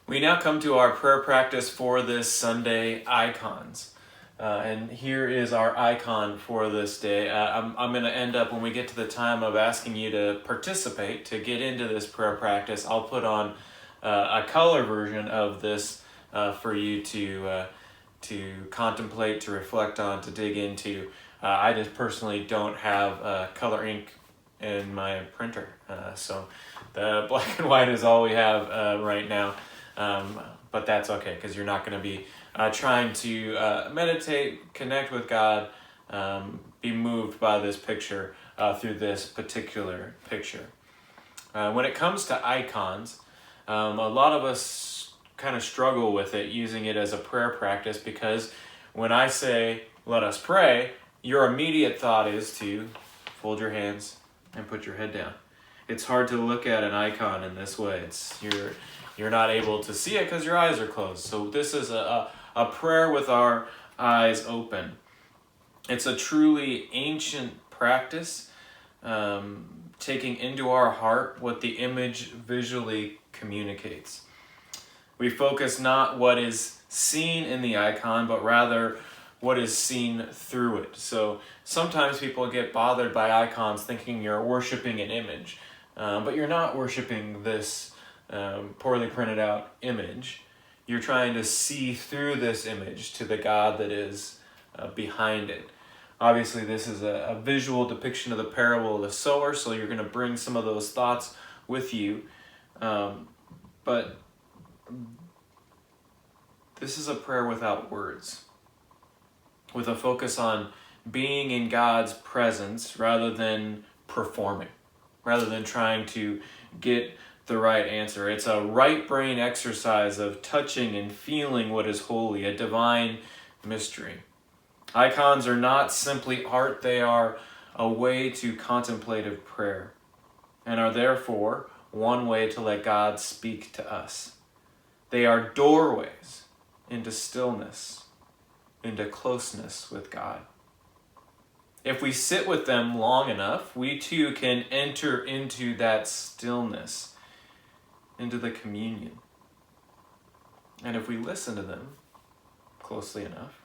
We now come to our prayer practice for this Sunday, icons. And here is our icon for this day. I'm going to end up, when we get to the time of asking you to participate, to get into this prayer practice, I'll put on a color version of this for you to contemplate, to reflect on, to dig into. I just personally don't have color ink in my printer. So the black and white is all we have right now. But that's okay, because you're not going to be trying to meditate, connect with God, be moved by this picture through this particular picture. When it comes to icons, a lot of us kind of struggle with it, using it as a prayer practice, because when I say, let us pray, your immediate thought is to fold your hands and put your head down. It's hard to look at an icon in this way. You're not able to see it because your eyes are closed. So this is a prayer with our eyes open. It's a truly ancient practice, taking into our heart what the image visually communicates. We focus not what is seen in the icon, but rather what is seen through it. So sometimes people get bothered by icons thinking you're worshiping an image, but you're not worshiping this poorly printed out image. You're trying to see through this image to the God that is behind it. Obviously, this is a visual depiction of the parable of the sower, so you're going to bring some of those thoughts with you. But this is a prayer without words, with a focus on being in God's presence rather than performing, rather than trying to get the right answer. It's a right brain exercise of touching and feeling what is holy, a divine mystery. Icons are not simply art, they are a way to contemplative prayer, and are therefore one way to let God speak to us. They are doorways into stillness, into closeness with God. If we sit with them long enough, we too can enter into that stillness, into the communion. And if we listen to them closely enough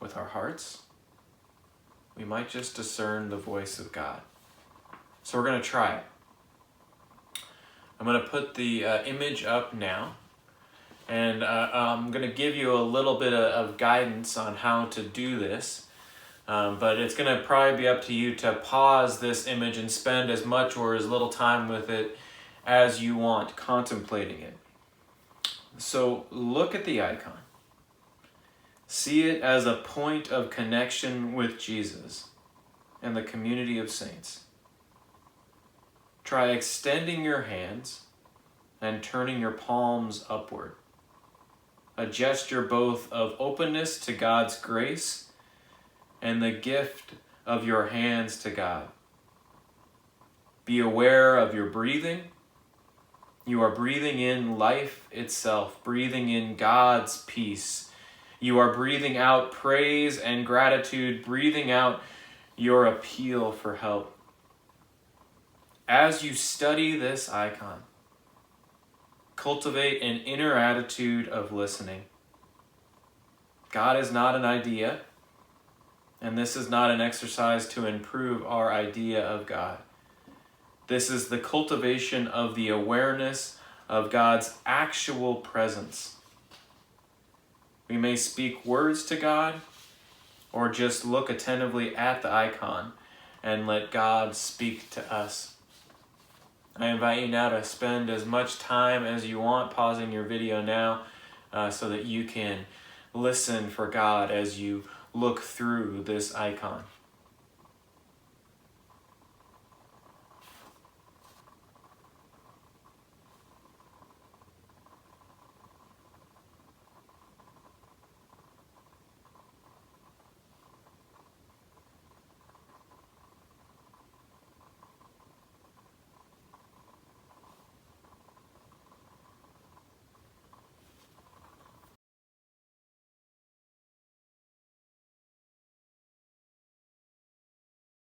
with our hearts, we might just discern the voice of God. So we're going to try it. I'm going to put the image up now, and I'm going to give you a little bit of guidance on how to do this. But it's going to probably be up to you to pause this image and spend as much or as little time with it as you want, contemplating it. So look at the icon. See it as a point of connection with Jesus and the community of saints. Try extending your hands and turning your palms upward. A gesture both of openness to God's grace and the gift of your hands to God. Be aware of your breathing. You are breathing in life itself, breathing in God's peace. You are breathing out praise and gratitude, breathing out your appeal for help. As you study this icon, cultivate an inner attitude of listening. God is not an idea, and this is not an exercise to improve our idea of God. This is the cultivation of the awareness of God's actual presence. We may speak words to God, or just look attentively at the icon and let God speak to us. I invite you now to spend as much time as you want pausing your video now so that you can listen for God as you look through this icon.